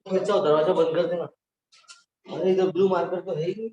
बच्चा दरवाजा बंद कर देना। अरे इधर ब्लू मार्कर तो है ही नहीं।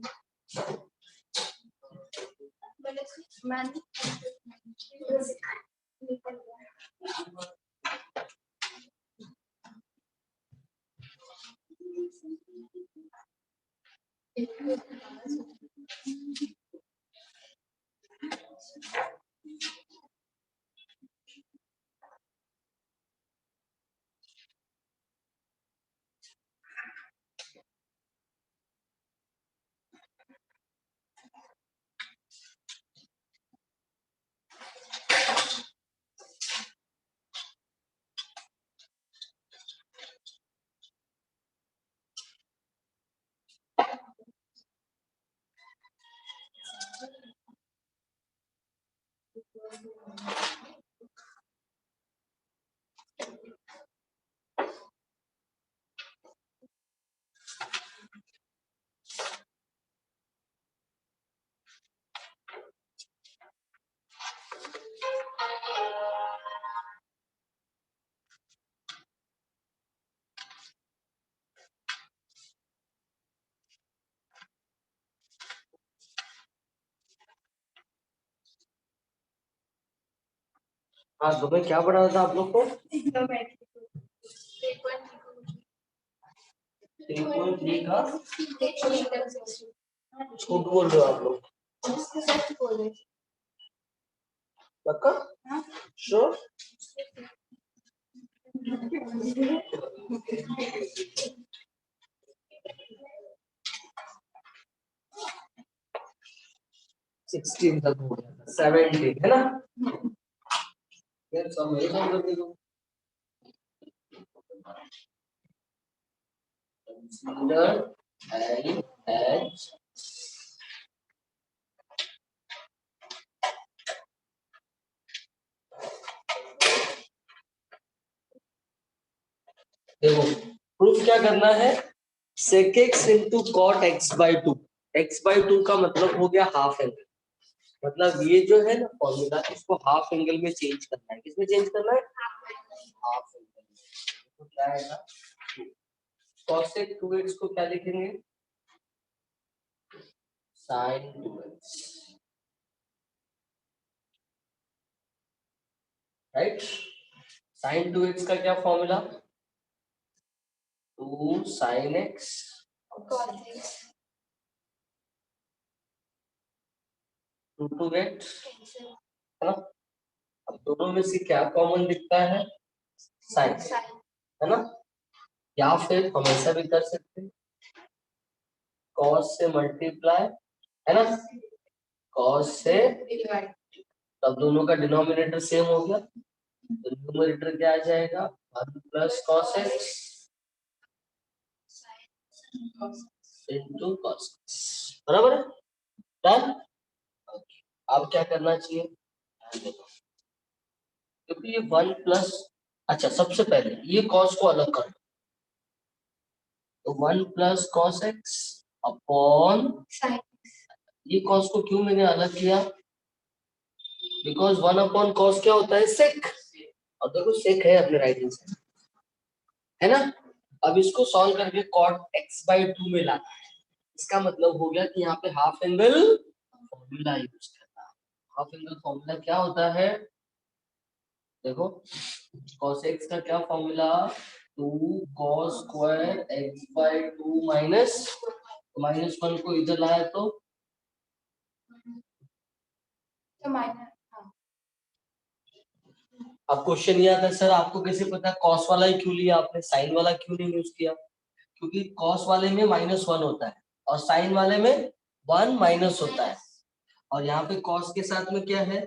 हाँ सुबह क्या पढ़ा था आप लोग को? 3.3 का झूठ बोल रहे हो आप लोग। पक्का? श्योर? 16 तक हो गया, 17 है ना? ये सब मेरे साथ कर दो। Consider LH देखो प्रूफ क्या करना है, sec x into cot x by 2। x by 2 का मतलब हो गया हाफ एंगल, मतलब ये जो है ना फॉर्मूला, इसको हाफ एंगल में चेंज करना है। किसमें चेंज करना है? हाफ एंगल में। तो क्या है ना, cosec 2x को क्या लिखेंगे? sin 2x, right. sin 2x का क्या फॉर्मूला? 2 sin x टू गेट, है ना। अब दोनों में से क्या कॉमन दिखता है? साइन, है ना। या फिर हम ऐसा भी कर सकते हैं, cos से मल्टीप्लाई, है ना, cos से, तब दोनों का डिनोमिनेटर सेम हो गया, तो न्यूमरेटर क्या आ जाएगा? 1 plus cos x into cos x, बराबर है। डन। अब क्या करना चाहिए, देखो क्योंकि ये 1 प्लस, अच्छा सबसे पहले ये cos को अलग कर, तो 1 प्लस cos x अपॉन, ये cos को क्यों मैंने अलग किया? बिकॉज 1 अपॉन cos क्या होता है? सेक। और देखो सेक है अपने राइट हैंड साइड, है ना। अब इसको सॉल्व करके cot x by 2 में लाना है। इसका मतलब हो गया कि यहाँ पे हाफ एंगल फॉर्मूला यूज करना है। हाफ एंगल फॉर्मूला क्या होता है? देखो cos x का क्या formula? 2 cos square x by 2 minus, -1 को इधर लाया तो अब क्वेश्चन ये आता है, सर आपको कैसे पता cos वाला ही क्यों लिया आपने, साइन वाला क्यों नहीं यूज किया? क्योंकि cos वाले में -1 होता है और साइन वाले में 1 माइनस होता है, और यहाँ पे cos के साथ में क्या है?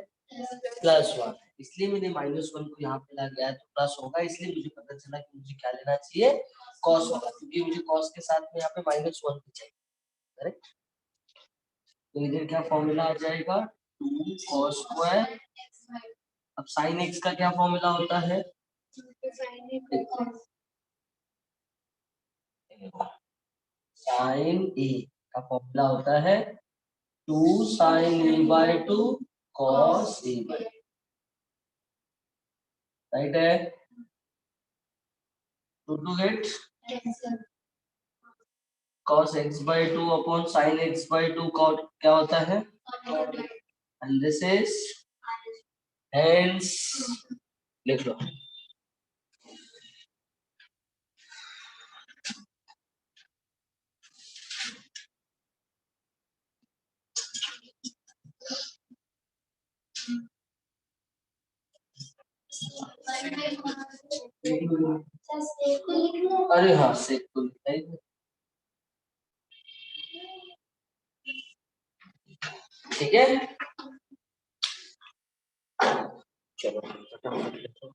+1, इसलिए मैंने -1 को यहाँ पे ला गया तो प्लस होगा, इसलिए मुझे पता चला कि मुझे क्या लेना चाहिए? cos वाला, क्योंकि मुझे cos के साथ में यहाँ पे -1 भी चाहिए, करेक्ट। तो इधर क्या फॉर्मूला आ जाएगा? 2 cos स्क्वायर, अब sin x का क्या फॉर्मूला होता है? साइन ए का फॉर्मूला होता है 2 sin a/2 cos a/2, right है। To get cos x/2 upon sin x/2 क्या होता है, एंड दिस इज हेंस, लिख लो। अरे हाँ सेक तो लिखा ही है। ठीक है, चलो फटाफट लिखो।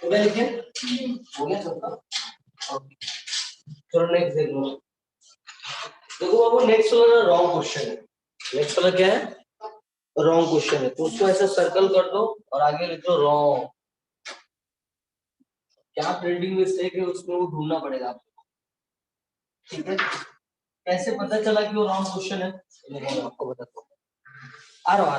हो गया लिखे? हो गया सबका? ओके, चलो नेक्स्ट देख लो। देखो बाबू, नेक्स्ट वाला रॉन्ग क्वेश्चन है। नेक्स्ट वाला क्या है? रॉन्ग क्वेश्चन है, तो उसको ऐसे सर्कल कर दो और आगे लिख दो रॉन्ग। क्या प्रिंटिंग मिस्टेक है उसमें वो ढूंढना पड़ेगा आपको, ठीक है? कैसे पता चला कि वो रॉन्ग क्वेश्चन है, मैं आपको बताता हूँ। आ रहा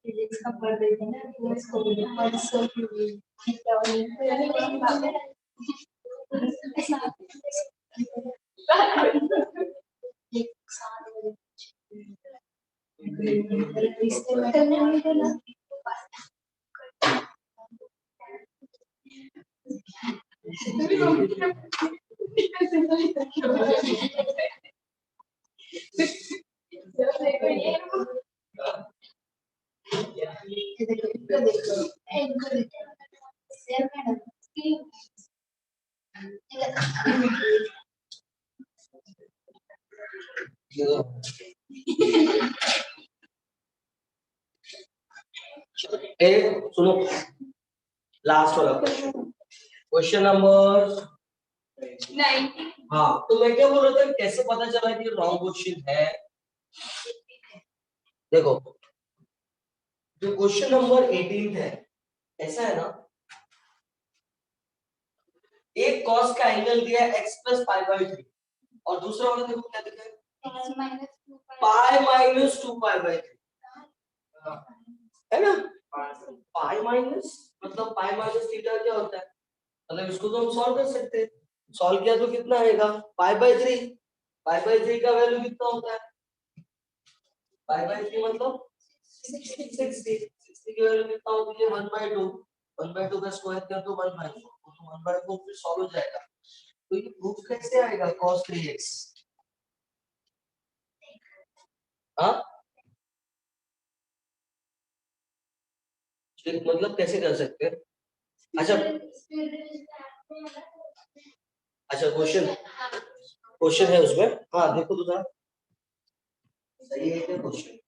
फिजिक्स का पढ़ रही थी ना, तो उसको परसों एक सुनो, लास्ट वाला क्वेश्चन नंबर 90। हाँ, तो मैं क्या बोल रहा था, कैसे पता चला कि रॉन्ग क्वेश्चन है? देखो, जो क्वेश्चन नंबर 18 है, ऐसा है ना, एक कॉस का एंगल दिया है x प्लस पाई बाई 3 और दूसरा वाला देखो क्या दिया है, पाई माइनस 2 पाई बाई 3, है ना? पाई माइनस मतलब पाई माइनस थीटा क्या होता है, मतलब इसको तो हम सॉल्व कर सकते हैं। सॉल्व किया तो कितना आएगा, पाई बाई 3। पाई बाई 3 का वैल्यू कितना होता है, पाई बाई 3 मतलब 60 की वैल्यू कितना होती है 1/2 1/2 का स्क्वायर कर दो 1/4 तो 1/4 फिर सॉल्व हो जाएगा। तो ये प्रूफ कैसे आएगा cos 3x? हाँ मतलब कैसे कर सकते हैं? अच्छा अच्छा क्वेश्चन है उसमें। हाँ देखो तो सही है क्या क्वेश्चन?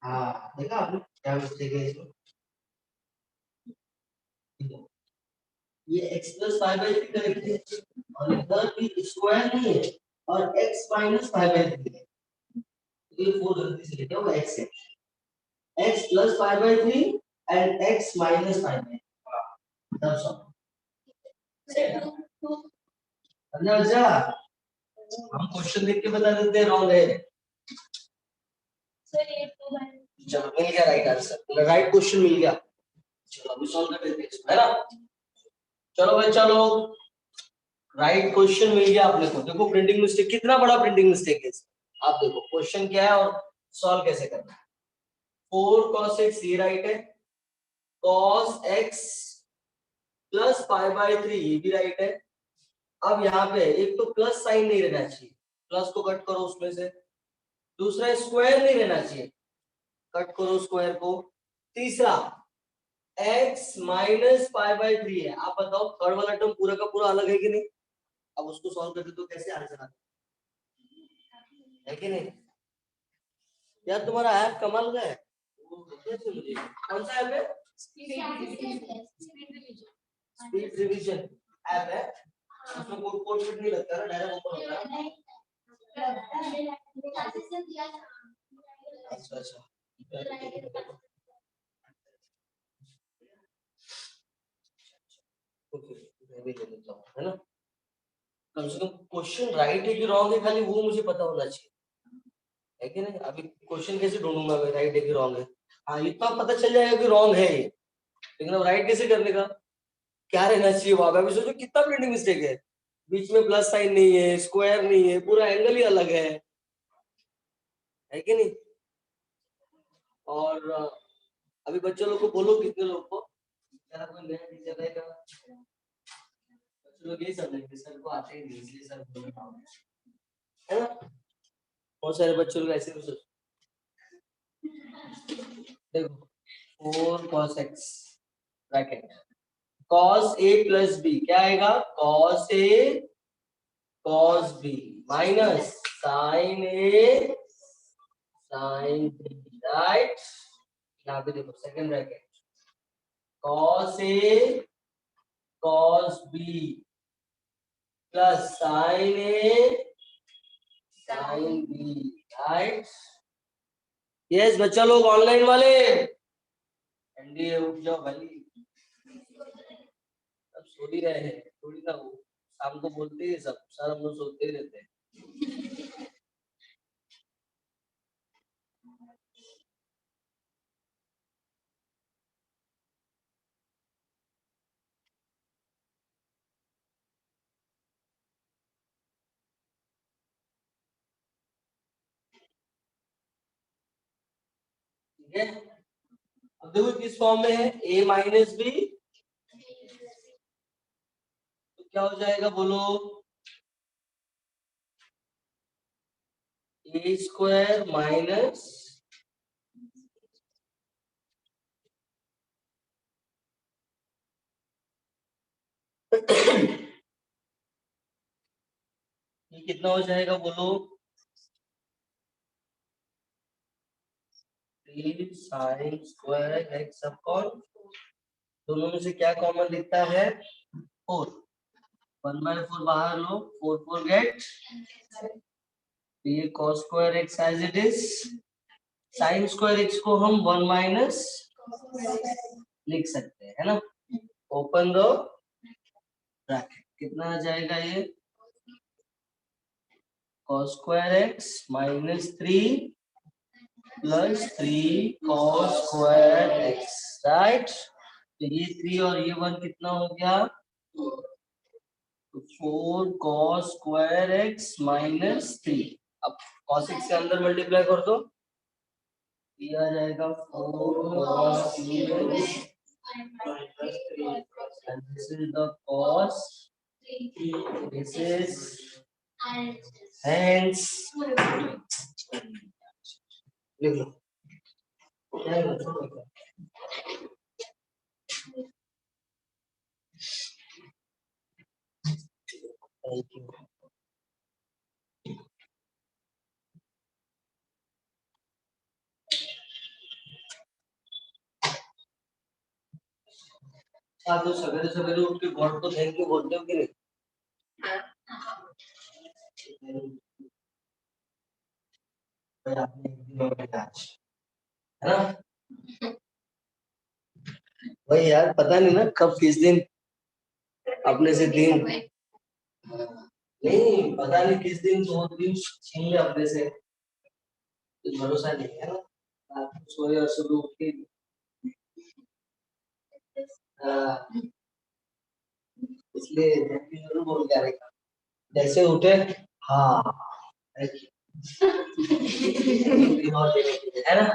हाँ देखा आपने क्या मिस्टेक है इसमें? ये x प्लस 5/3 करेक्ट है और इधर भी स्क्वायर नहीं है और x माइनस 5/3 है। तो ये 4 जल्दी से लेके आओ x है x plus 5/3 and x minus 5/3। तब सब अच्छा हम क्वेश्चन देख के बता देते हैं रॉन्ग है। चलो मिल गया राइट आंसर, राइट क्वेश्चन मिल गया। चलो अभी सॉल्व कर देते हैं इसको, है ना? चलो बच्चा लोग राइट क्वेश्चन मिल गया आपने को। देखो प्रिंटिंग मिस्टेक कितना बड़ा प्रिंटिंग मिस्टेक है आप देखो क्वेश्चन क्या है और सॉल्व कैसे करना है। 4 cos x ये राइट है, cos x प्लस 5/3 ये भी राइट है। अब यहाँ पे एक तो प्लस साइन नहीं रहना चाहिए, प्लस को कट करो उसमें से। दूसरा स्क्वायर नहीं रहना चाहिए, कट करो स्क्वायर को। तीसरा x माइनस 5/3 है। आप बताओ थर्ड वाला टर्म पूरा का पूरा अलग है कि नहीं? अब उसको सॉल्व करते तो कैसे आंसर आता है कि नहीं? यार तुम्हारा ऐप कमाल का है। कैसे मुझे कौन सा ऐप है? स्पीड रिवीजन ऐप है। उसमें कोड कोड फिट नहीं लगता ना, डायरेक्ट ओपन होता है। अच्छा अच्छा ओके मैं भी ले लेता हूँ, है ना? कम से कम क्वेश्चन राइट है कि रॉन्ग है खाली वो मुझे पता होना चाहिए, है कि नहीं? अभी क्वेश्चन कैसे ढूंढूंगा मैं राइट है कि रॉन्ग है? हाँ इतना पता चल जाएगा कि रॉन्ग है ये, लेकिन अब राइट कैसे करने का? क्या रहना चाहिए वहां पे? अभी सोचो कितना प्रिंटिंग मिस्टेक है, बीच में प्लस साइन नहीं है, स्क्वायर नहीं है, पूरा एंगल ही अलग है कि नहीं? और अभी बच्चे लोग को बोलो, कितने लोग को क्या कोई नया टीचर रहेगा? बच्चे लोग यही समझेंगे सर को आते ही नहीं इसलिए सर बोल रहा हूं, है ना? बहुत सारे बच्चे लोग ऐसे भी सोच। देखो 4 cos x bracket cos a plus b क्या आएगा? cos a cos b minus sin a sin b, right? यहाँ पे देखो second bracket cos a cos b plus sin a sin b, right? Yes बच्चा लोग ऑनलाइन वाले NDA उठ जाओ भाई, सब सो ही रहे हैं थोड़ी ना, वो शाम को बोलते हैं सब सर हम लोग सोते ही रहते हैं। ठीक है अब देखो किस फॉर्म में है a माइनस बी, तो क्या हो जाएगा बोलो? ए स्क्वायर माइनस ये कितना हो जाएगा बोलो? 3 साइन स्क्वायर एक्स अपॉन दोनों में से क्या कॉमन दिखता है? 4 1/4 बाहर लो, 4 गेट, ये cos square x as it is, sine square x को हम 1 माइनस लिख सकते हैं, है ना। ओपन द ब्रैकेट, कितना आ जाएगा ये, cos square x minus 3 plus 3 cos square x, right. तो ये 3 और ये 1 कितना हो गया, तो 4 cos स्क्वायर x माइनस 3। अब cos x के अंदर मल्टीप्लाई कर दो, ये आ जाएगा 4 cos x and this is the cos, this is hence, लिख लो क्या है, छोड़ो। Thank you. आप तो सवेरे सवेरे उठ के गॉड को थैंक यू बोलते हो कि नहीं? भाई आपने एक दिन और किया आज, है ना। भाई यार पता नहीं ना कब किस दिन अपने से दिन, नहीं पता नहीं किस दिन 2 दिन छीन ले अपने से, कुछ भरोसा नहीं है ना। आप सोए और सुबह उठ के हाँ, इसलिए थैंक यू जरूर बोल के आएगा, जैसे उठे हाँ है ना।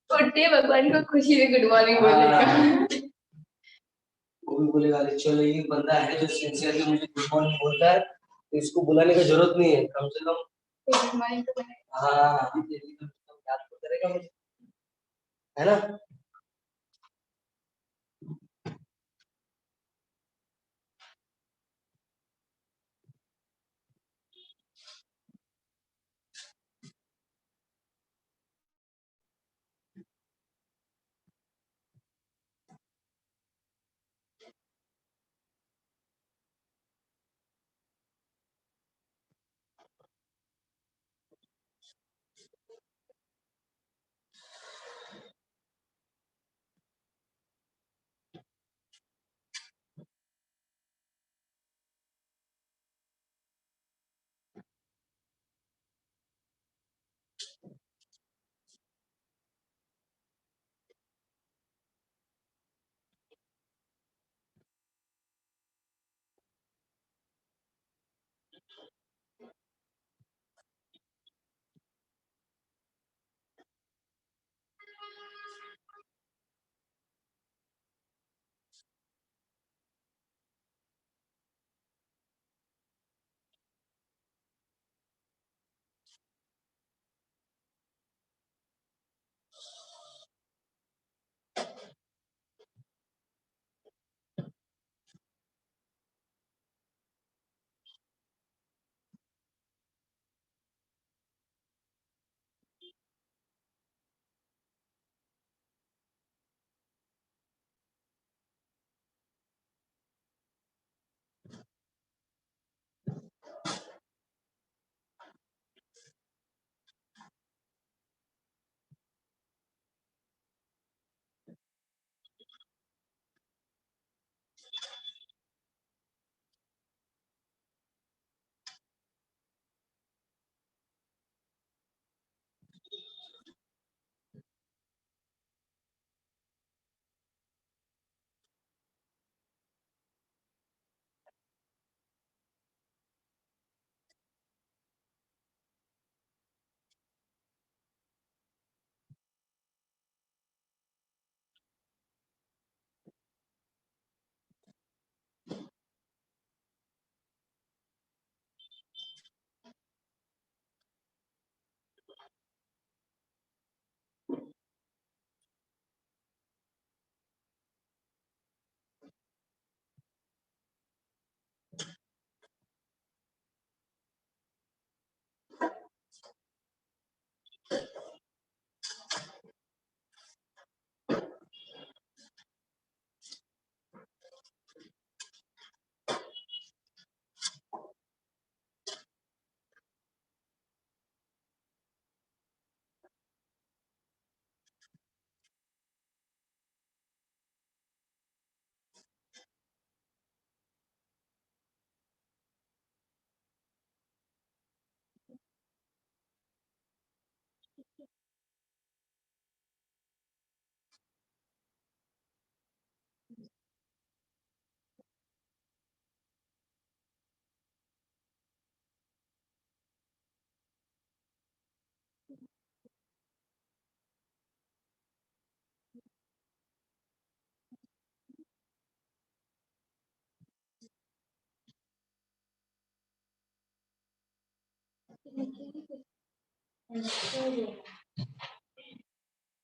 उठते भगवान को खुशी से गुड मॉर्निंग बोलेगा। वो भी बोलेगा अरे चलो ये बंदा है जो सिंसियरली मुझे गुड मॉर्निंग बोलता है, तो इसको बुलाने की जरूरत नहीं है, कम से कम गुड मॉर्निंग तो बोलेगा। हाँ ये भी कम से कम याद तो करेगा मुझे, है ना।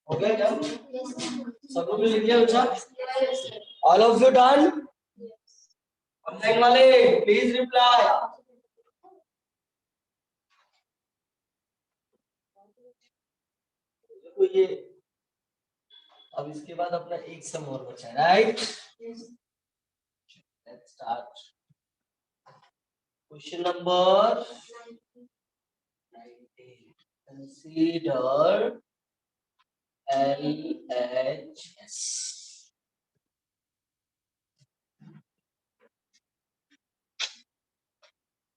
हो गया क्या? सब लोग ने लिख लिया बच्चा? All of you done? Online वाले प्लीज रिप्लाई। देखो ये अब इसके बाद अपना एक सम और बचा है, right? Let's start question number 19. Consider LHS.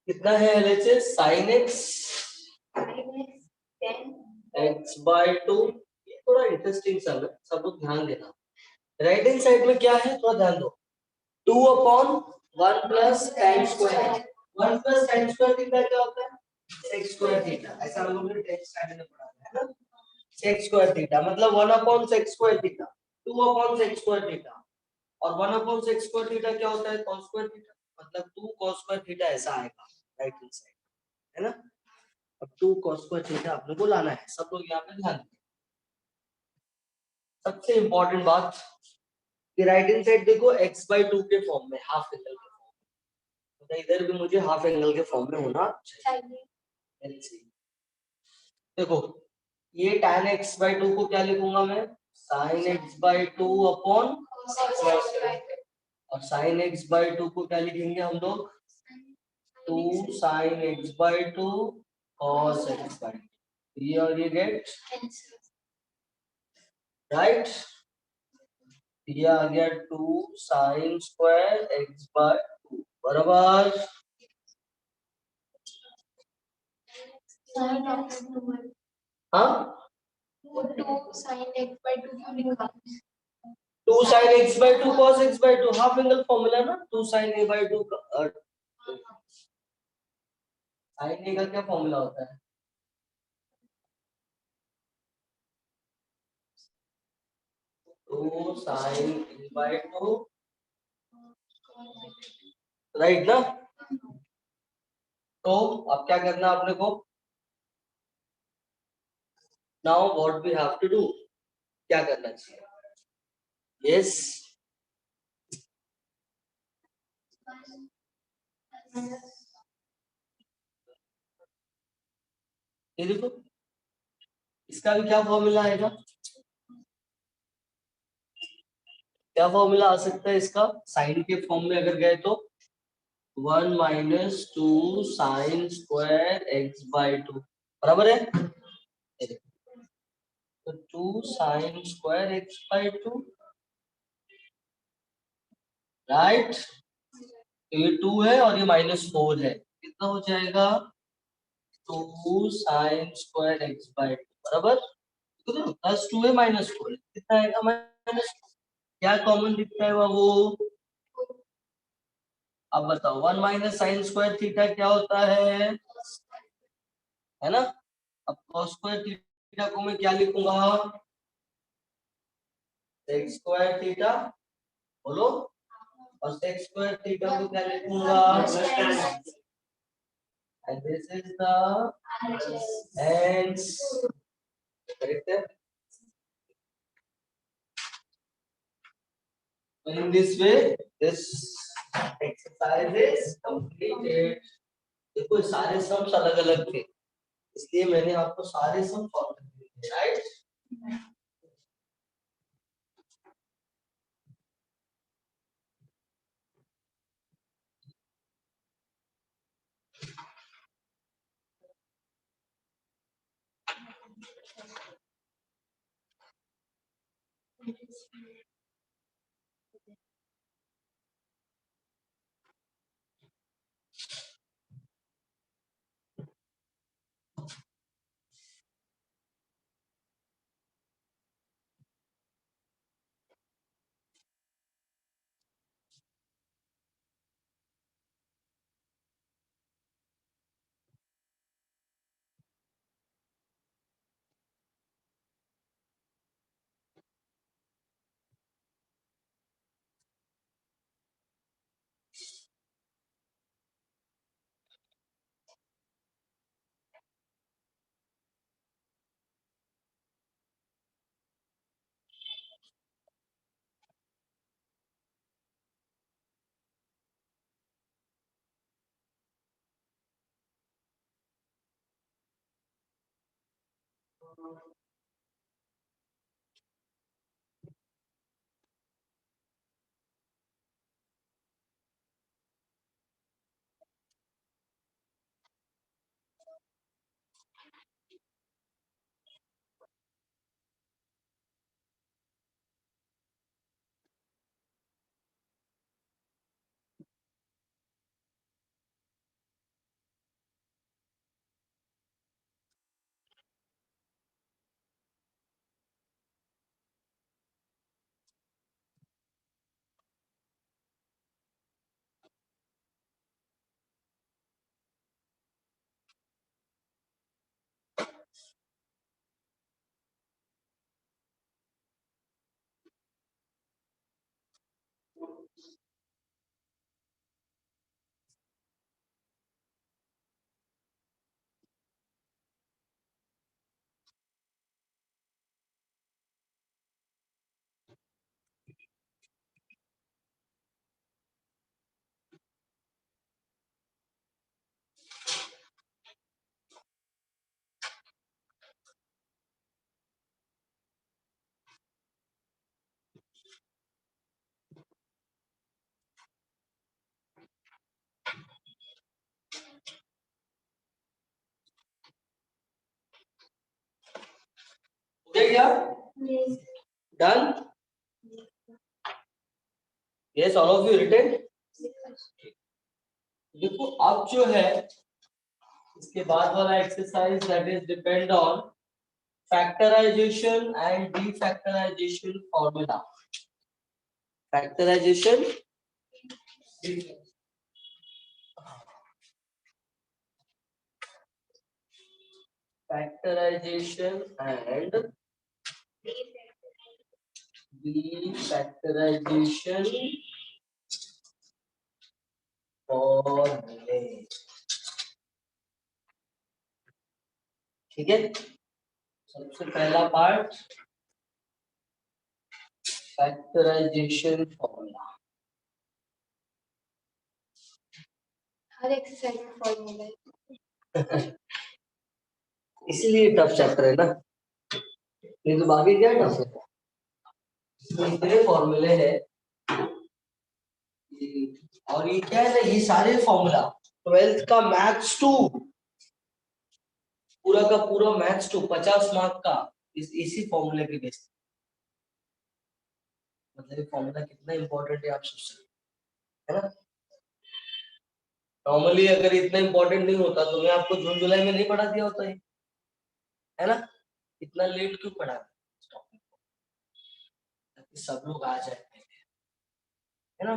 कितना है LHS? sin x x by 2. ये थोड़ा इंटरेस्टिंग सा है, सब लोग ध्यान देना। राइट हैंड साइड में क्या है थोड़ा ध्यान दो। 2 upon 1 plus tan square. 1 plus tan square theta क्या होता है? sec square theta. ऐसा हम लोगों ने 10th स्टैंडर्ड में पढ़ा है ना? sec स्क्वायर थीटा मतलब 1 upon sec square theta, 2 upon sec square theta, और 1 अपॉन sec स्क्वायर थीटा क्या होता है? cos स्क्वायर थीटा, मतलब 2 cos स्क्वायर थीटा ऐसा आएगा राइट हैंड साइड, है ना? अब 2 cos स्क्वायर थीटा आपने को लाना है, सब लोग यहाँ पे ध्यान दें। सबसे इंपॉर्टेंट बात कि राइट हैंड साइड देखो x by 2 के फॉर्म में, हाफ एंगल के फॉर्म में, तो इधर भी मुझे हाफ एंगल के फॉर्म में होना चाहिए। देखो ये tan x by 2 को क्या लिखूंगा मैं? sin x by 2 अपॉन, और sin x by 2 को क्या लिखेंगे हम लोग? 2 sin x by 2 cos x by 2. ये और ये गेट राइट, ये आ गया 2 sin स्क्वायर x by 2 बराबर। हाँ 2 sin x by 2 क्यों लिखा? 2 sin x by 2 cos x by 2 half angle formula ना, 2 sin a by 2 का sin a का क्या फॉर्मूला होता है? 2 sin a by 2 राइट ना? तो अब क्या करना आपने को? Now what we have to do, क्या करना चाहिए? यस ये देखो इसका भी क्या फॉर्मूला आएगा? क्या फॉर्मूला आ सकता है इसका? साइन के फॉर्म में अगर गए तो 1 minus 2 sine square x by 2 बराबर है। ये देखो, तो 2 sine square x by 2 right, तो ये 2 है और ये -4 है, कितना हो जाएगा? 2 साइन स्क्वायर एक्स बाई 2 बराबर, तो +2 है -4 है, कितना आएगा? माइनस। क्या कॉमन दिखता है बाबू? अब बताओ 1 माइनस साइन स्क्वायर थीटा क्या होता है ना? अब cos स्क्वायर थीटा को मैं क्या लिखूंगा? sec स्क्वायर थीटा, बोलो, और sec स्क्वायर थीटा को क्या लिखूंगा? and this is the hence, correct है? In this way this exercise is completed. देखो सारे सम्स अलग अलग थे, इसलिए मैंने आपको सारे सम सॉल्व कर दिए, राइट? हो गया क्या? Yes. Done? Yes, all of you written? देखो अब जो है इसके बाद वाला exercise that is depend on factorization and defactorization formula. Factorization, factorization and defactorization formulae. ठीक है, सबसे पहला पार्ट फैक्टराइजेशन फॉर्मूला. हर एक्सरसाइज में फॉर्मूला है. इसीलिए टफ चैप्टर है ना, नहीं तो बाकी क्या टफ है. इतने फॉर्मूले हैं और ये क्या है ना, ये सारे फॉर्मूला 12th का मैथ्स 2, पूरा का पूरा मैथ्स 2 50 मार्क का इसी फॉर्मूले के बेस. मतलब ये फॉर्मूला कितना इंपॉर्टेंट है आप सोच सकते हैं, है ना. नॉर्मली अगर इतना इंपॉर्टेंट नहीं होता तो मैं आपको जून जुलाई में नहीं पढ़ा दिया होता है ना. इतना लेट क्यों पढ़ा इस टॉपिक को, ताकि सब लोग आ जाए, है ना,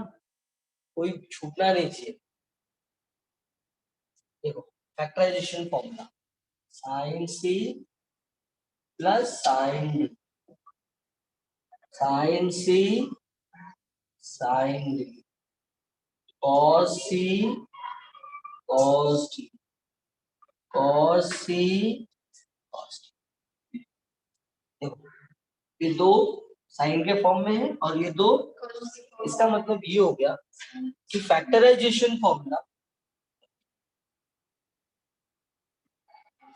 कोई छूटना नहीं चाहिए. देखो factorization formula sine C plus sine D, sine C sine D, cos C cos D, cos C cos D. देखो ये दो साइन के फॉर्म में है और ये दो, इसका मतलब ये हो गया कि फैक्टराइजेशन फॉर्मूला,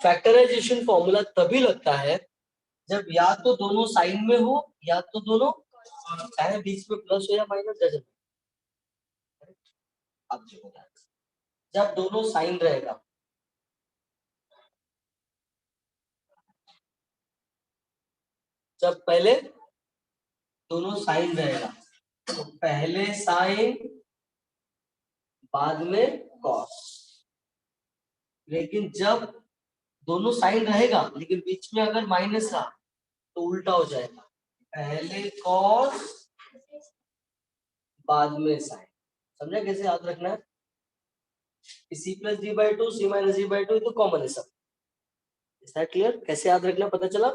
फैक्टराइजेशन फॉर्मूला तभी लगता है जब या तो दोनों साइन में हो या तो दोनों, चाहे बीच में प्लस हो या माइनस, जब अब देखो जब दोनों साइन रहेगा, जब पहले दोनों साइन रहेगा तो पहले साइन बाद में कॉस. लेकिन जब दोनों साइन रहेगा लेकिन बीच में अगर माइनस रहा तो उल्टा हो जाएगा, पहले कॉस बाद में साइन. समझा कैसे याद रखना है. C plus D by two, C minus D by two तो कॉमन है सब. Is that clear? कैसे याद रखना पता चला.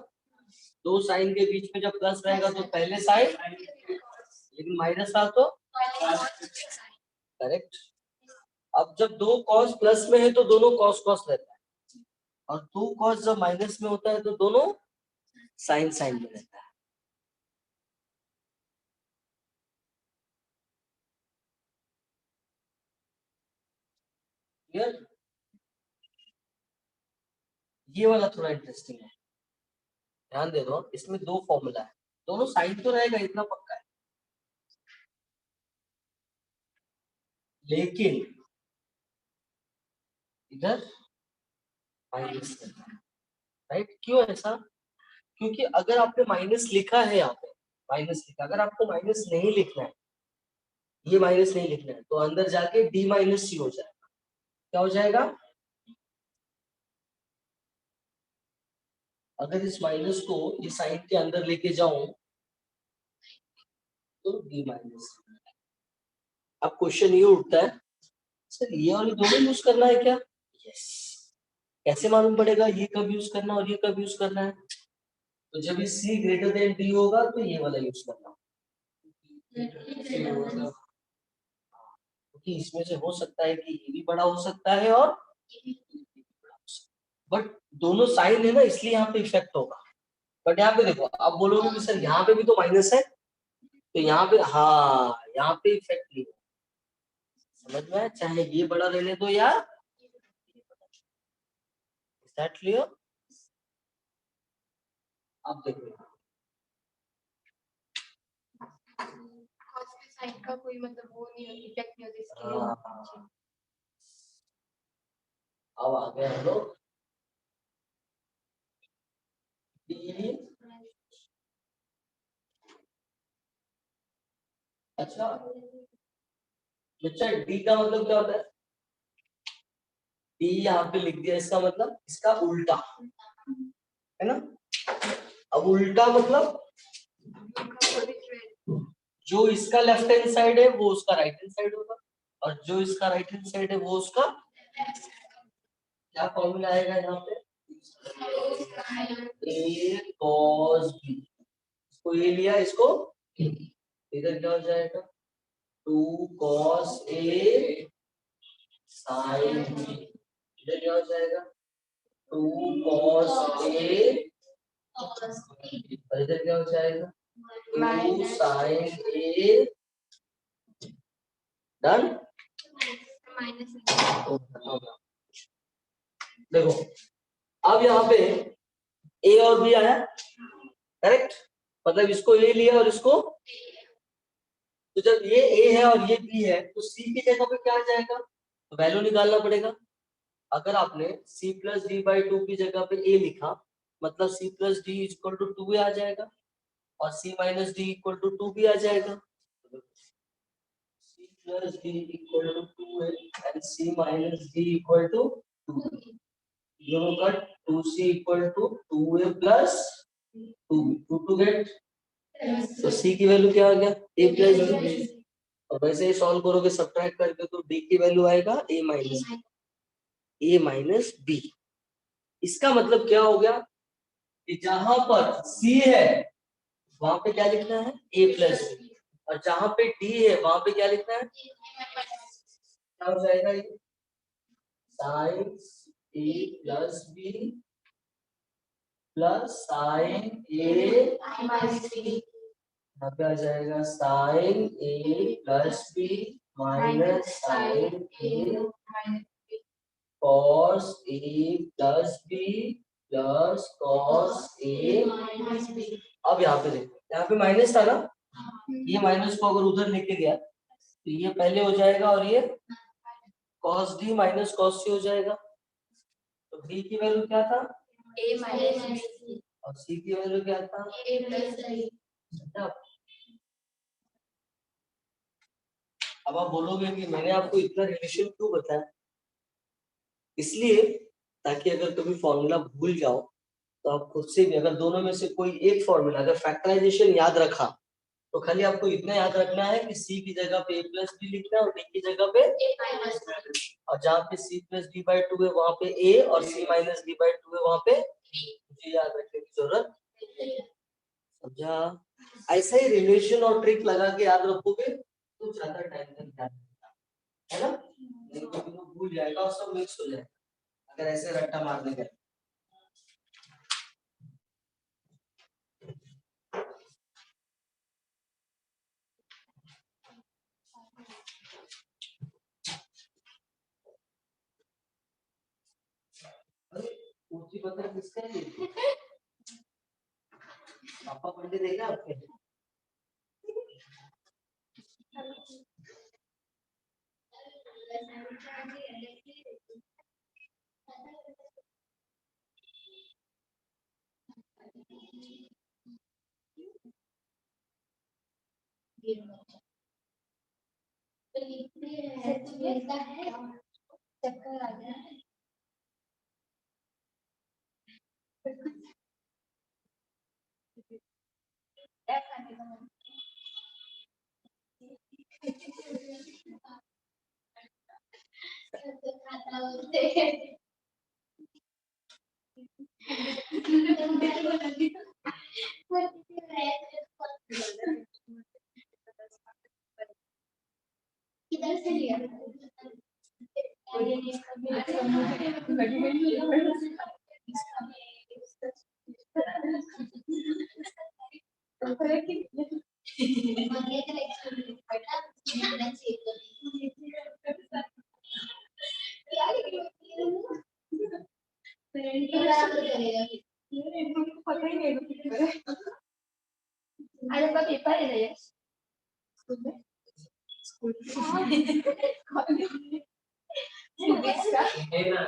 दो साइन के बीच में जब प्लस रहेगा तो पहले साइन, लेकिन माइनस रहा तो करेक्ट. अब जब दो कॉस प्लस में है तो दोनों कॉस कॉस रहता है, और दो कॉस जब माइनस में होता है तो दोनों साइन साइन में रहता है. क्लियर. ये वाला थोड़ा इंटरेस्टिंग है. ध्यान दे दो, इसमें दो फॉर्मूला है, दोनों साइन तो रहेगा इतना पक्का है, लेकिन इधर माइनस करना है, राइट? क्यों ऐसा? क्योंकि अगर आपने माइनस लिखा है यहाँ पे, माइनस लिखा, अगर आपको माइनस नहीं लिखना है, ये माइनस नहीं लिखना है, तो अंदर जाके डी माइनस सी हो जाएगा। क्या हो जाएगा? अगर इस माइनस को ये साइन के अंदर लेके जाऊं तो डी माइनस। अब क्वेश्चन ये उठता है, सर ये और ये दोनों यूज करना है क्या? यस। कैसे मालूम पड़ेगा ये कब यूज करना है और ये कब यूज करना है? तो जब ये सी ग्रेटर देन डी होगा तो ये वाला यूज करना, क्योंकि इसमें से हो सकता है कि ये भी बड़ा हो सकता है और बट दोनों साइन है ना, इसलिए यहाँ पे इफेक्ट होगा। बट यहाँ पे देखो, आप बोलोगे कि सर यहाँ पे भी तो माइनस है, तो यहाँ पे हाँ, यहाँ पे इफेक्ट नहीं होगा। समझ में आया? चाहे ये बड़ा रहने दो या दैट क्लियर? आप देखो cos के साइन का कोई मतलब वो नहीं होती, इफेक्ट नहीं होती इसके लिए। हाँ, अब आ गए हम लोग डी। अच्छा बच्चा, डी का मतलब क्या होता है? डी यहाँ पे लिख दिया, इसका मतलब इसका उल्टा है ना। अब उल्टा मतलब जो इसका लेफ्ट हैंड साइड है वो उसका राइट हैंड साइड होगा, और जो इसका राइट हैंड साइड है वो उसका, क्या फॉर्मूला आएगा यहाँ पे? ए कॉस बी, इसको ए लिया, इसको इधर क्या हो जाएगा? 2 कॉस ए साइन बी, इधर क्या हो जाएगा? 2 कॉस ए, और इधर क्या हो जाएगा? 2 साइन ए। डन। देखो अब यहाँ पे ए और बी आया, करेक्ट? मतलब इसको ए लिया और इसको, तो जब ये ए है और ये बी है तो सी की जगह पे क्या आ जाएगा? तो वैल्यू निकालना पड़ेगा। अगर आपने c plus D by two की जगह पे a लिखा, मतलब c plus D equal to two आ जाएगा, और c minus D equal to two भी आ जाएगा। c plus D equal to two है and c minus D equal to two, दोनों का 2c equal to two A plus two, to get, तो c की वैल्यू क्या आ गया? a plus B. और वैसे ही सॉल्व करोगे सब्ट्रैक्ट करके तो d की वैल्यू आएगा a माइनस बी। इसका मतलब क्या हो गया कि जहां पर c है वहां पे क्या लिखना है? a प्लस बी, और जहां पे d है वहां पे क्या लिखना है? क्या हो जाएगा ये? Sine a plus B plus sine A, यहाँ पे आ जाएगा sine A plus B minus sine A cos A plus B plus cos A. अब यहाँ पे देखो, यहाँ पे माइनस था ना, ये माइनस को अगर उधर लेके गया तो ये पहले हो जाएगा और ये cos d minus cos c हो जाएगा। तो d की वैल्यू क्या था? a माइनस b और c की वैल्यू क्या था? a plus b। अब आप बोलोगे कि मैंने आपको इतना रिलेशन क्यों बताया? इसलिए ताकि अगर कभी फॉर्मूला भूल जाओ तो आप खुद से भी, अगर दोनों में से कोई एक फॉर्मूला, अगर फैक्टराइजेशन याद रखा तो खाली आपको इतना याद रखना है कि c की जगह पे a प्लस डी लिखना है और d की जगह पे a माइनस b। और जहाँ पे c plus D by to है वहां पे a और c minus D by to है वहां पे मुझे याद रखने की जरूरत। समझा? ऐसा ही रिलेशन और ट्रिक लगा के याद रखोगे तो ज्यादा टाइम तक याद रहेगा, है ना? नहीं तो तुम भूल जाएगा और सब मिक्स हो जाएगा अगर ऐसे रट्टा मारने का। अरे कुर्सी पता है किसका है? पापा पढ़ के देगा आपके मिलता है चक्कर आ गया है क्या खाने का मन खाता होते हैं किधर से लिया पता ही नहीं अरे बाप पेपर है ये स्कूल में स्कूल है ना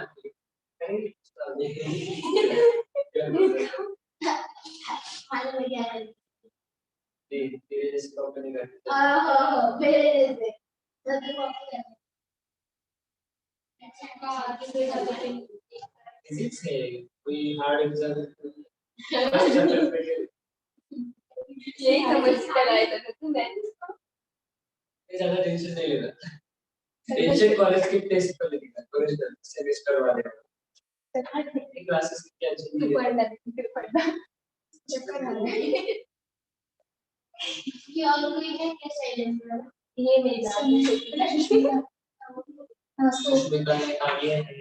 फिजिक्स है कोई हार्ड एग्जाम यही समझ कर आया था तू मैं ज्यादा टेंशन नहीं लेना टेंशन कॉलेज की टेस्ट पर लेगा कॉलेज सेमेस्टर वाले क्लासेस की क्या चीज है फिर पढ़ना चक्कर आ रहा है ये और कोई है क्या साइलेंस ये मेरी उसमें का आगे है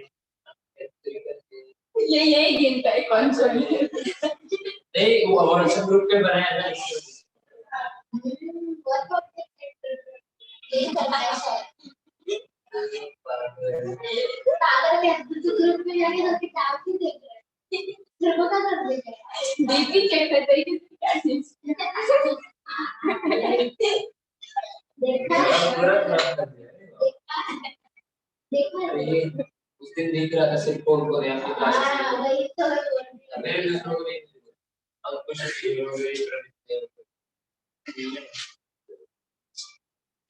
ये गिनता है कौन सा नहीं वो व्हाट्सएप ग्रुप पे बनाया ना पागल है ग्रुप में जाके तो किताब ही देख रहे हैं फिर बता कर देते हैं डीपी चेक करते हैं कि क्या चीज देखा पूरा खराब कर दिया देखा ये उस दिन देख रहा था सिर्फ कौन कौन है आपके पास वही तो मेरे दूसरों को नहीं अब कुछ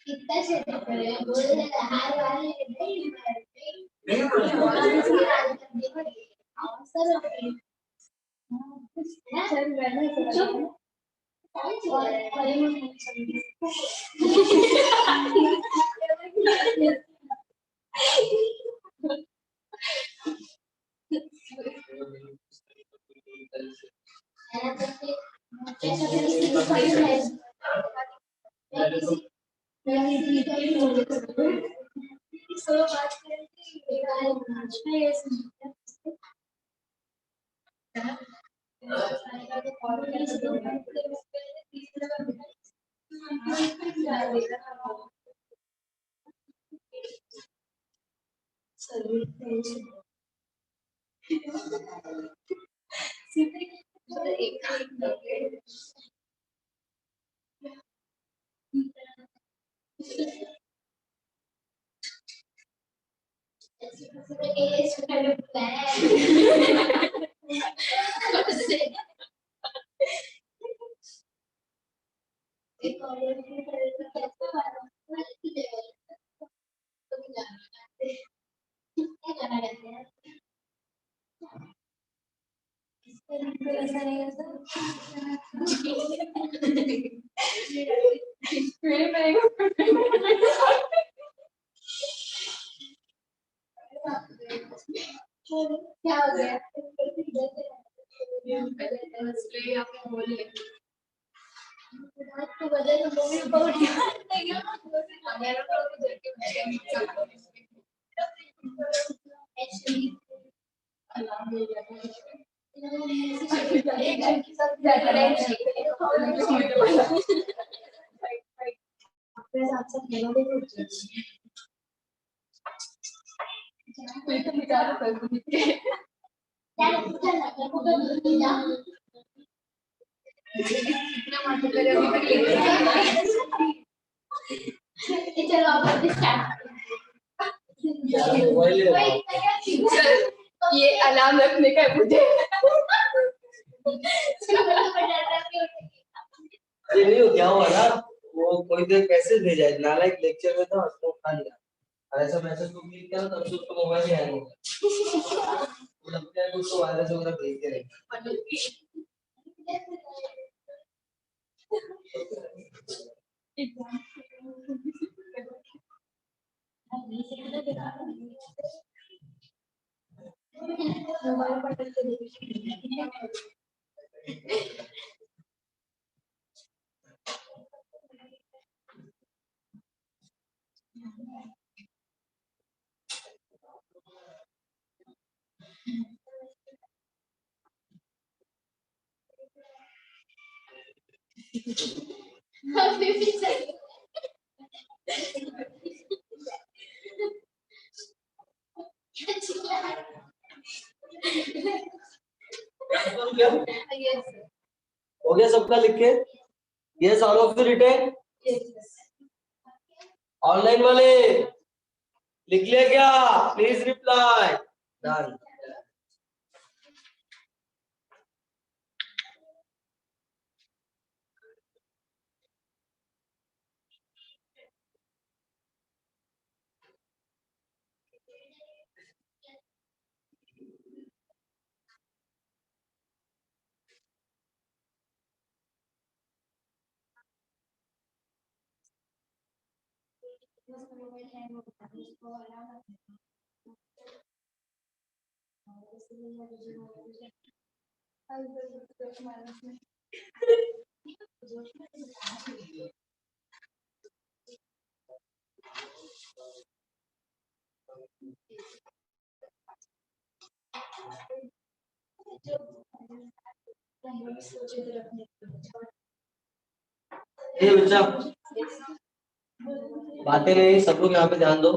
कितना से करे बोले हार वाले नहीं नहीं It's kind of bad. क्या हो गया आपने बोले तो वजह तो मूवी बहुत मेरे को तो देख के एक्चुअली एक जन के साथ ज्यादा अपने साथ साथ खेलो भी कोई तो विचार कर इतना मालूम करे अभी तक लिख चलो अब स्टार्ट मोबाइल ये अलार्म रखने का है मुझे ये नहीं हो क्या हुआ ना, वो कोई देर मैसेज भेजा है, नालायक लेक्चर में था उसको उठा लिया, और ऐसा मैसेज को क्लिक किया तब से उसका मोबाइल ही हैंग हो गया। लगता है कुछ तो वायरस वगैरह भेजते रहेंगे। क्या? हो गया सबका लिख के? Yes all of you written? Online वाले लिख लिया क्या? Please reply. डन। ये बच्चा बातें नहीं, सब लोग यहाँ पे ध्यान दो।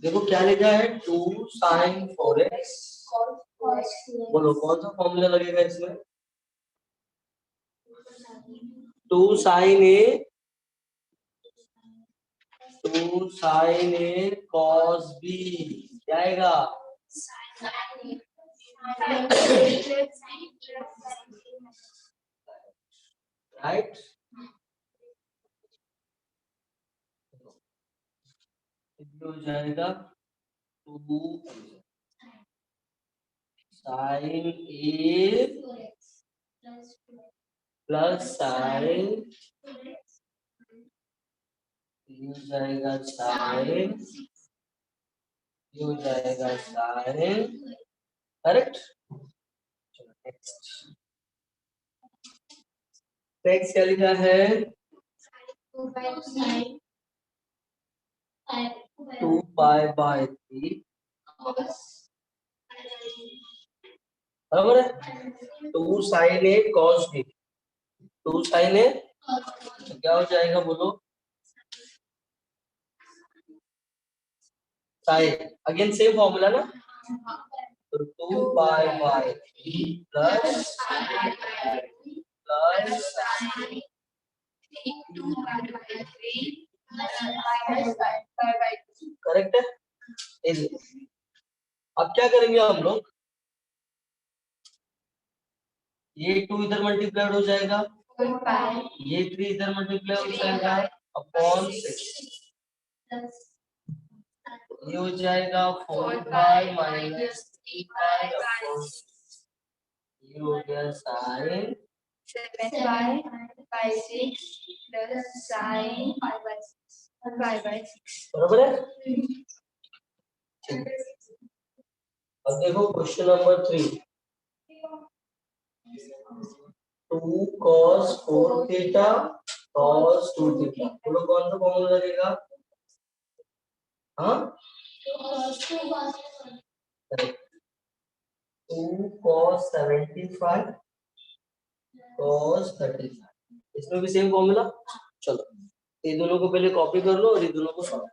देखो क्या लिखा है, 2 sin 4x। बोलो कौन सा फॉर्मूला लगेगा इसमें? 2 sin a, 2 sin a cos b क्या आएगा? राइट। हो जाएगा 2 sin a प्लस sin, ये हो जाएगा sin, ये हो जाएगा sin, करेक्ट। नेक्स्ट क्या लिखा है? 2 पाई बाय 3 बराबर है 2 sin a cos b। 2 sin a तो क्या हो जाएगा बोलो? sin, अगेन सेम फॉर्मूला ना, तो 2 पाई बाय 3 प्लस करेक्ट है। अब क्या करेंगे हम लोग, ये 2 इधर मल्टीप्लाई हो जाएगा, ये 3 इधर मल्टीप्लाई हो जाएगा अपॉन 6, ये हो जाएगा 4 पाई माइनस 3 पाई अपॉन, ये हो गया साइन 7 by 6 plus sin 5/6 बराबर है। अब देखो question number 3, 2 cos 4 theta cos 2 theta, बोलो कौन सा फॉर्मूला लगेगा? हाँ 2 cos 75 cos 35, इसमें भी सेम फॉर्मूला। चलो ये दोनों को पहले कॉपी कर लो और ये दोनों को सॉल्व।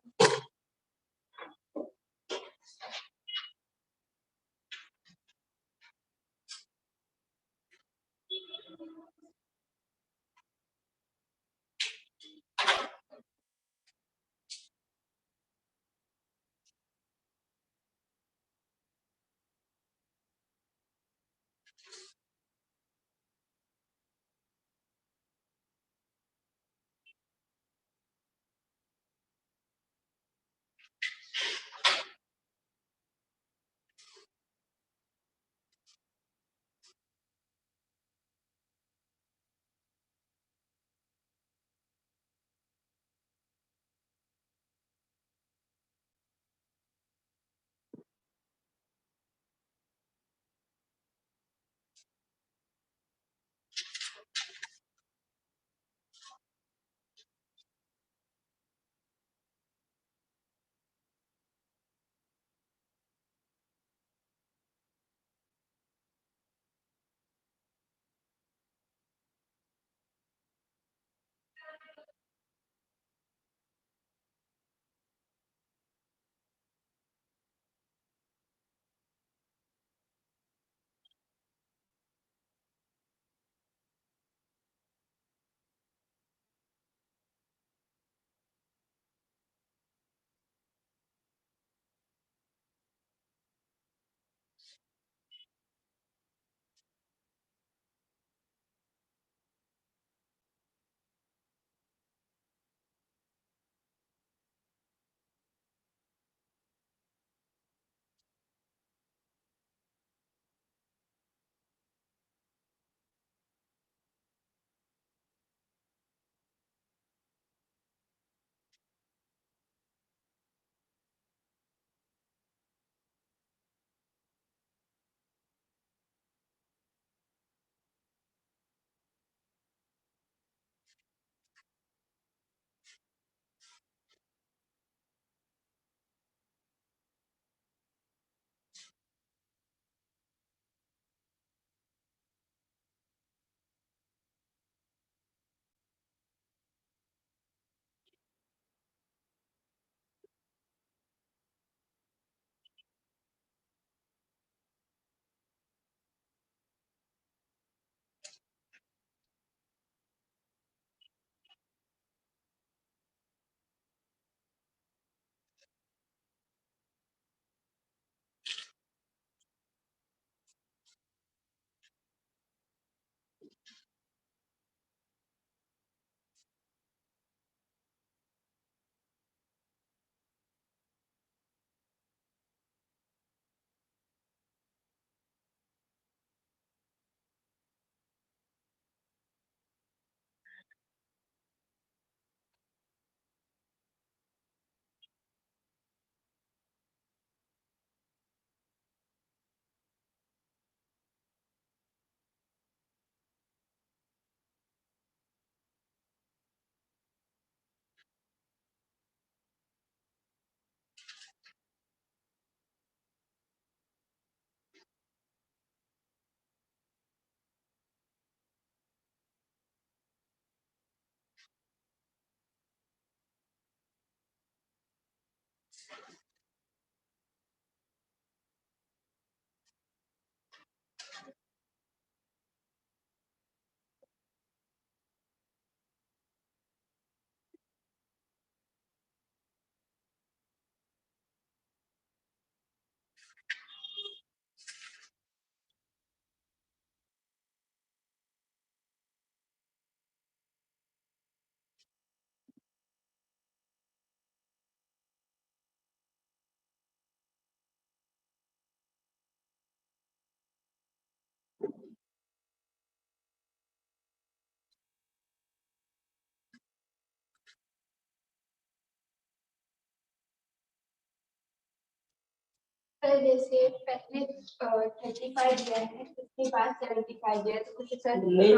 जैसे पहले 35 दिया है, उसके बाद 75 दिया है, तो कुछ ऐसा नहीं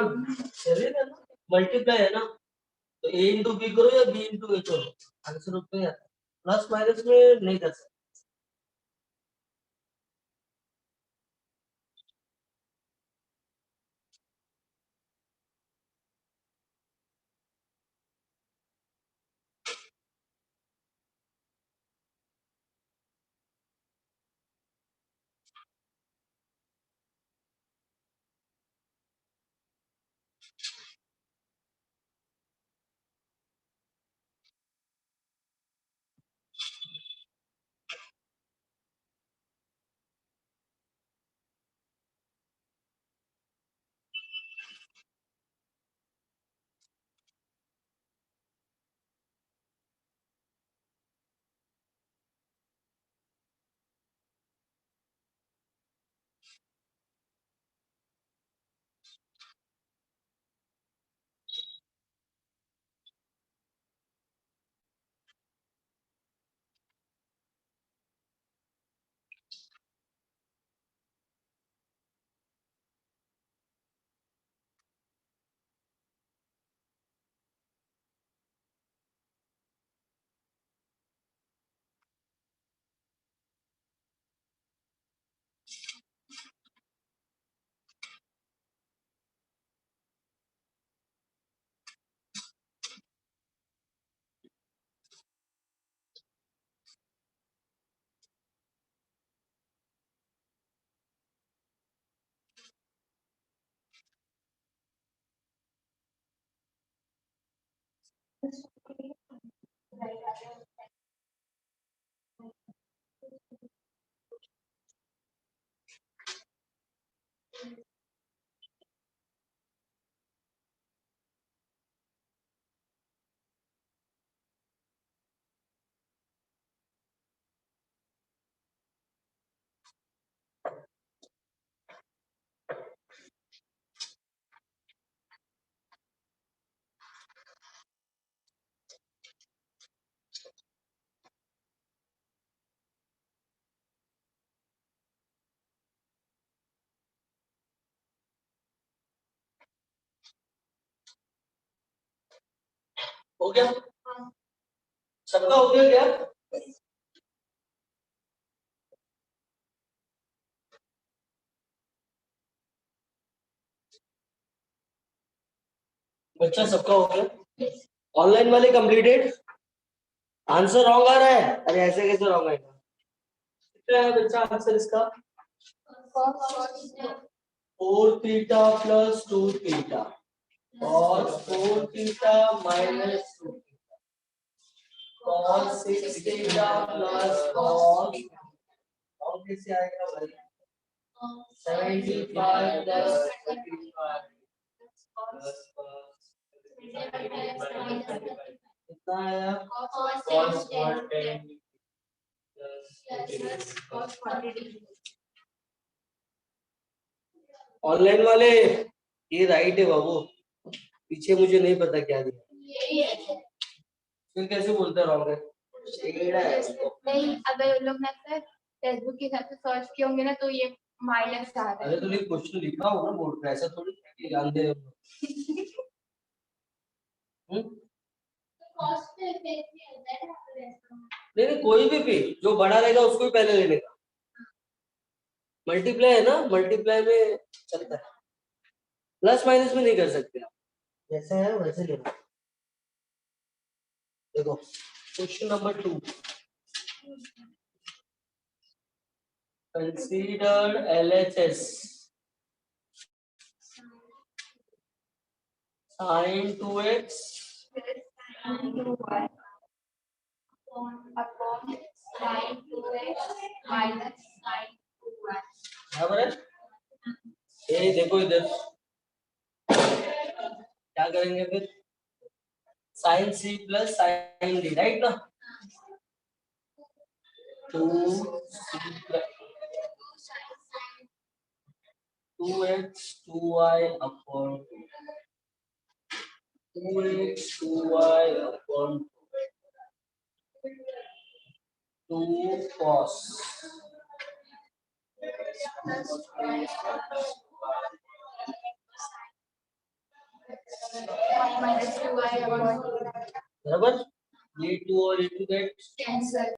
चलेगा ना, मल्टीप्लाई है ना, तो a इंटू बी करो या b इंटू ए करो, आंसर उतना ही आता है। प्लस माइनस में नहीं कर सकते। हो गया, सबका हो गया क्या? बच्चा सबका हो गया? ऑनलाइन वाले कंप्लीटेड? आंसर रॉन्ग आ रहा है? अरे ऐसे कैसे रॉन्ग आएगा? कितना है बच्चा आंसर इसका? 4 थीटा प्लस 2 थीटा और 4 theta minus 2 theta cos 6 theta plus cos और कैसे आएगा भाई? 75 प्लस 25 कितना आया? cos 110 ऑनलाइन वाले ये राइट है बाबू, पीछे मुझे नहीं पता क्या दिया, फिर कैसे बोलते हैं रॉन्ग है? नहीं, अगर उन लोग ने फेसबुक के हिसाब से सर्च किए होंगे ना, तो ये माइनस आ रहा है। अरे तो ये क्वेश्चन लिखा हो ना बोर्ड पे, ऐसा थोड़ी कि ध्यान दे रहे हो। नहीं नहीं, कोई भी जो बड़ा रहेगा उसको ही पहले लेने का। मल्टीप्लाई है ना, मल्टीप्लाई में चलता है, प्लस माइनस में नहीं कर सकते आप, जैसे है वैसे लेना। देखो question number 2, considered LHS sin 2x upon sin 2x minus sin 2y. बराबर है। ये देखो इधर क्या करेंगे फिर sine C plus sine D right ना 2x 2y upon 2x 2y upon 2 cos Minus 2y upon बराबर ये 2 और ये 2 गेट cancel.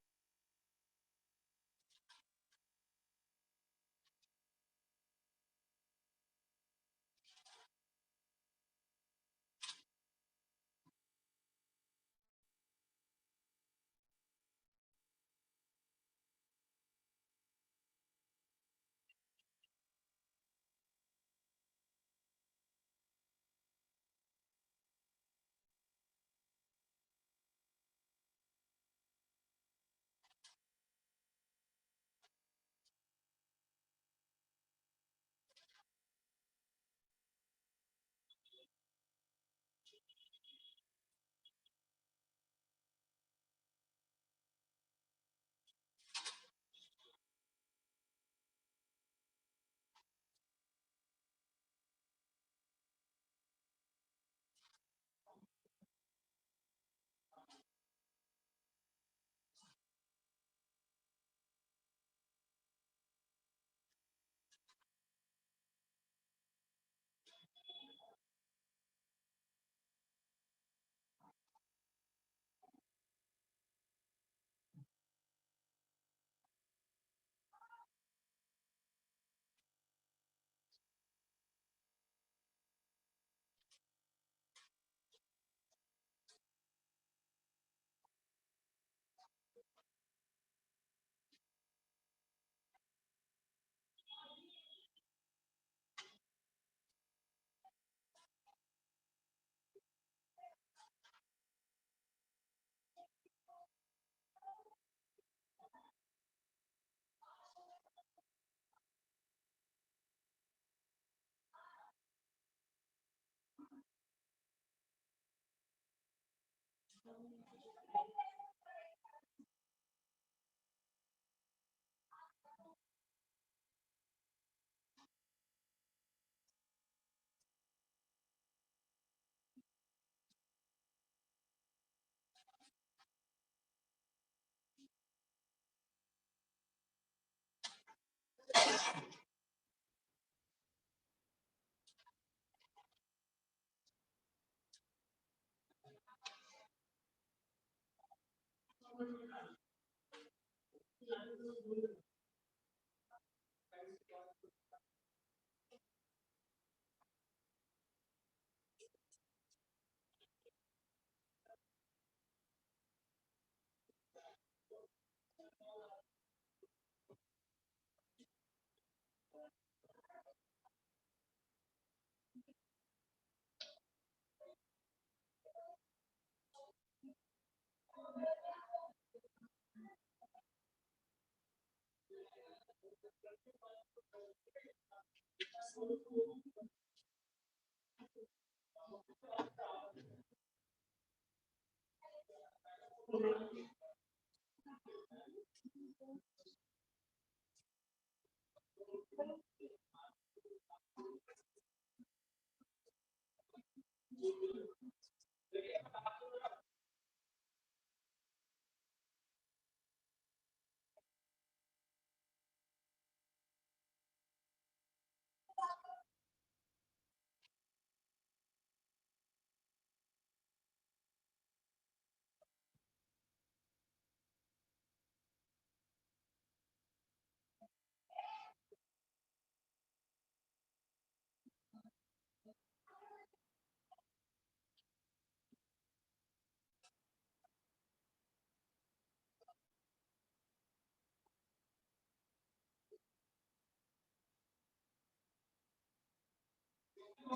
हो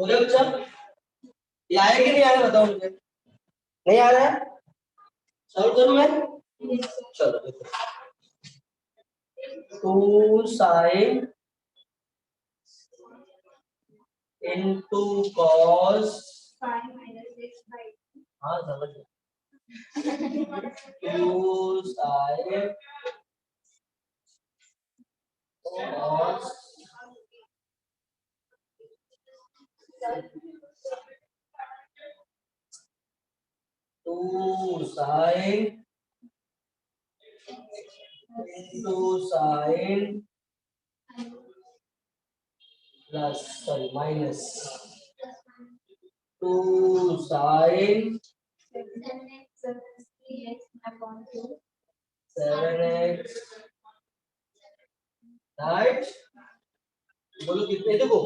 गया बच्चा? ये आया कि नहीं आया बताओ मुझे। नहीं आ रहा है? सॉल्व करूं मैं? चलो देखो। 2 sin into cos, हाँ समझ गया। 2 sin cos 2 sin into sin plus sorry minus 2 sin 7x right. बोलो कितने? देखो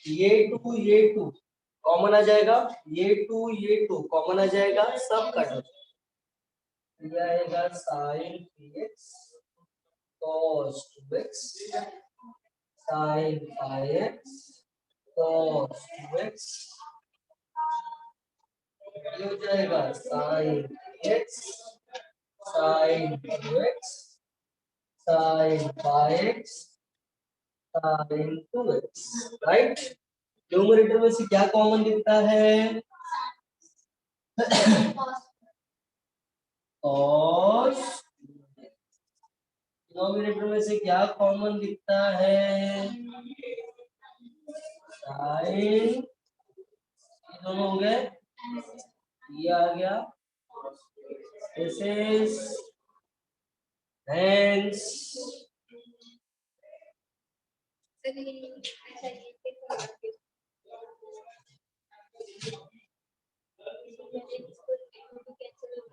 ये 2 कॉमन आ जाएगा, ये 2 कॉमन आ जाएगा, सब कट हो जाएगा। ये आएगा sin 3x cos 2x sin 5x cos 2x, ये हो जाएगा sin x sin 2x sin 5x sin 2x, right. Numerator में से क्या कॉमन दिखता है? cos डिनोमिनेटर में से क्या कॉमन दिखता है? साइन, ये दोनों हो गए, ये आ गया, दिस इज हेंस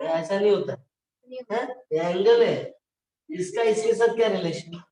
ऐसा नहीं होता है, ये एंगल है, इसका इसके साथ क्या रिलेशन?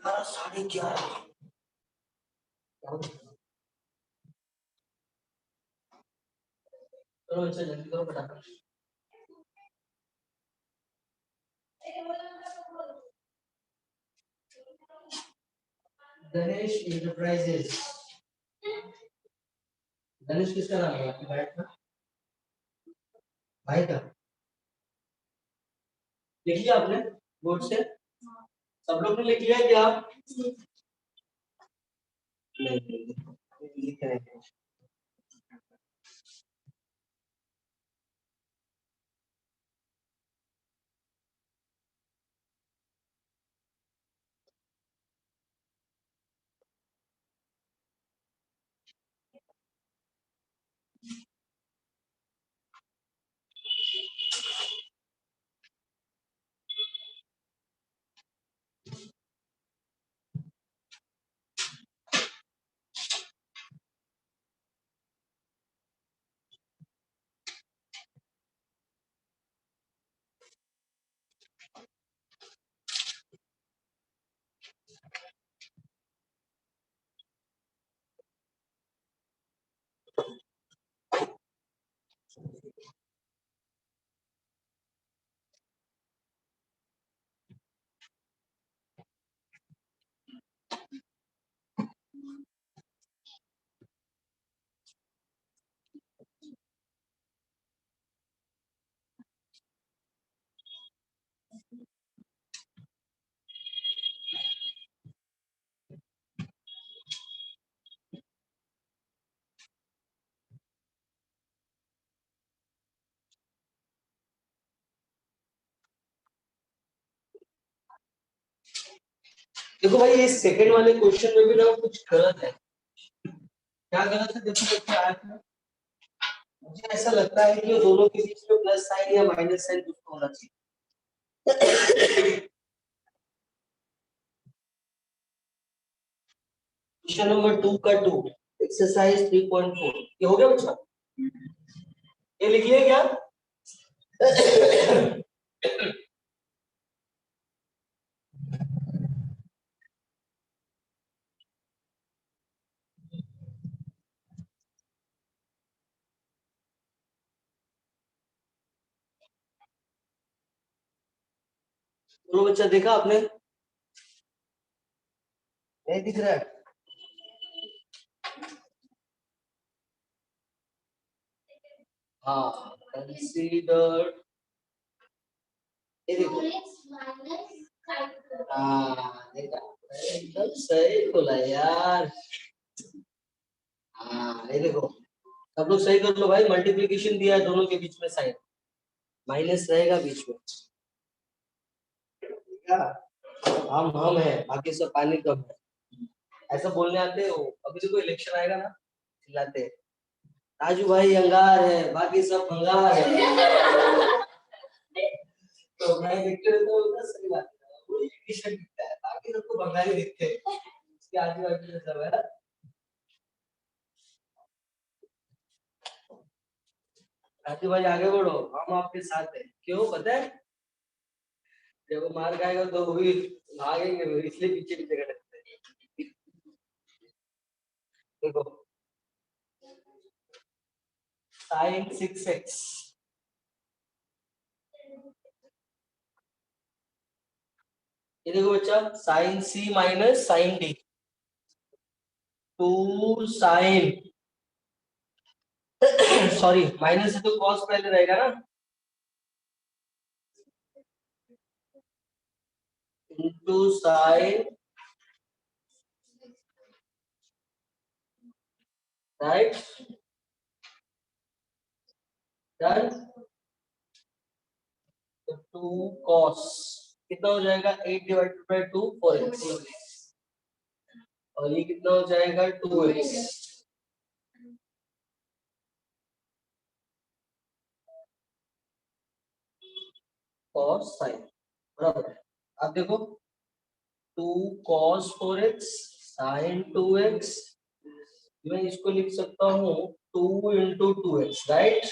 यार 11:30 चलो अच्छा जल्दी करो फटाफट। गणेश इंटरप्राइजेस, गणेश किसका नाम है आपके भाई का? भाई का लिख लिया आपने बोर्ड से? सब लोग ने लिख लिया क्या? नहीं लिख रहे हैं। देखो भाई ये सेकंड वाले क्वेश्चन में भी ना कुछ गलत है। क्या गलत है देखो क्या है। मुझे ऐसा लगता है कि दोनों के बीच में प्लस साइन या माइनस साइन कुछ तो होना चाहिए। क्वेश्चन नंबर 2 का 2 एक्सरसाइज 3.4 ये हो गया बच्चा? ये लिखिए क्या? तो बच्चा देखा आपने? नहीं दिख रहा है? हाँ कंसीडर, ये देखो, हाँ देखा, एकदम सही बोला यार। हाँ ये देखो, सब लोग सही कर लो भाई, मल्टीप्लिकेशन दिया है दोनों के बीच में साइन, माइनस रहेगा बीच में क्या? हम है, बाकी सब पानी कम है, ऐसा बोलने आते हो। अभी देखो इलेक्शन आएगा ना, चिल्लाते हैं, राजू भाई अंगार है, बाकी सब भंगार है। मैं देखते रहता हूँ ना, सही बात है, वो एक टी शर्ट दिखता है, बाकी सबको बंगाली दिखते हैं, उसके आजू बाजू में सब है। राजू भाई आगे बढ़ो, हम आपके साथ हैं। क्यों पता है, जब वो मार खाएगा तो वो भी भागेंगे, वो इसलिए पीछे पीछे खड़े हैं। देखो साइन 6x, ये देखो बच्चा, sine c minus sine d, 2 sine sorry minus से तो कॉस पहले रहेगा ना, इनटू साइन, राइट, डन। तो 2 कॉस कितना हो जाएगा, 8 डिवाइडेड बाय 2 4x, और ये कितना हो जाएगा 2x कॉस साइन, बराबर है। अब देखो 2 cos 4x sin 2x, मैं इसको लिख सकता हूँ 2 into 2x, right,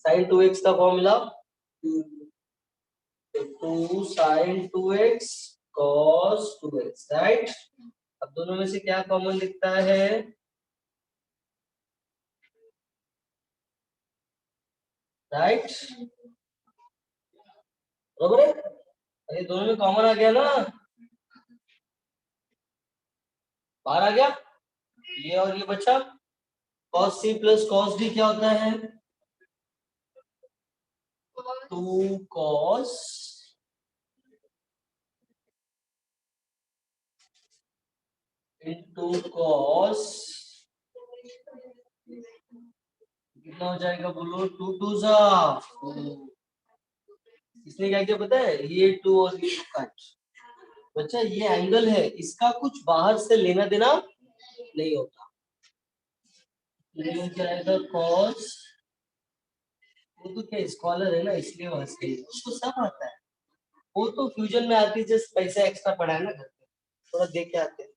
sin 2x का formula 2 sin 2x cos 2x, right. अब दोनों में से क्या कॉमन दिखता है, राइट, बराबर है, अरे दोनों में कॉमन आ गया ना, बाहर आ गया, ये और ये बचा, cos c plus cos d क्या होता है, 2 cos into cos, कितना हो जाएगा बोलो, 2 2 जा, इसने क्या किया पता है, ये 2 और ये 2 कट, बच्चा ये एंगल है, इसका कुछ बाहर से लेना देना नहीं होता, ये हो जाएगा cos, वो तो क्या स्कॉलर है ना इसलिए वो हंस गई, उसको सब आता है, वो तो फ्यूजन में आती है, जस्ट पैसा एक्स्ट्रा पड़ा है ना घर पे, थोड़ा देख के आते हैं,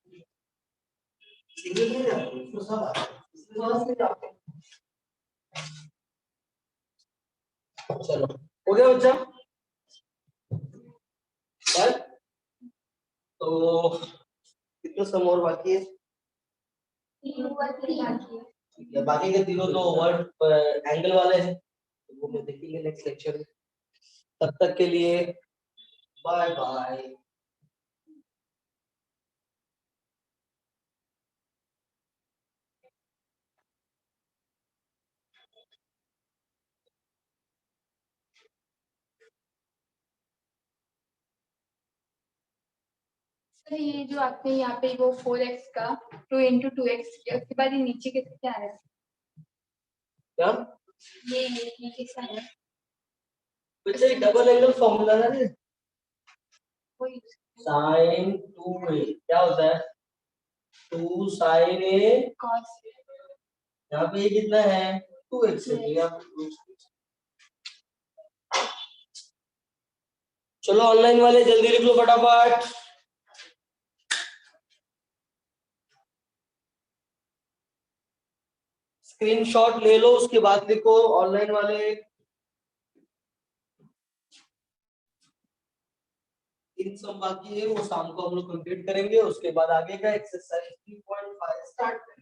सिंगल नहीं जाते, उसको सब आता है, इसलिए वो हंस के जाते हैं। चलो हो गया बच्चा, डन। तो कितना सम और बाकी है, ठीक है, बाकी के तीनों तो वर्ड एंगल वाले हैं, तो वो मैं देखेंगे नेक्स्ट लेक्चर में, तब तक के लिए बाय बाय। सर ये जो आपने यहाँ पे वो 4x का 2 into 2x किया, उसके बाद ये नीचे कैसे क्या है, क्या ये कैसा है, बच्चे, डबल एंगल फॉर्मूला है ना, वही साइन 2a क्या होता है, 2 साइन a, cos, यहाँ पे ये कितना है 2x है, तो यहाँ पे 2x। चलो ऑनलाइन वाले जल्दी लिख लो फटाफट, स्क्रीनशॉट ले लो, उसके बाद लिखो ऑनलाइन वाले, 3 सम बाकी है, वो शाम को हम लोग कंप्लीट करेंगे, उसके बाद आगे का एक्सरसाइज 3.5 स्टार्ट करेंगे।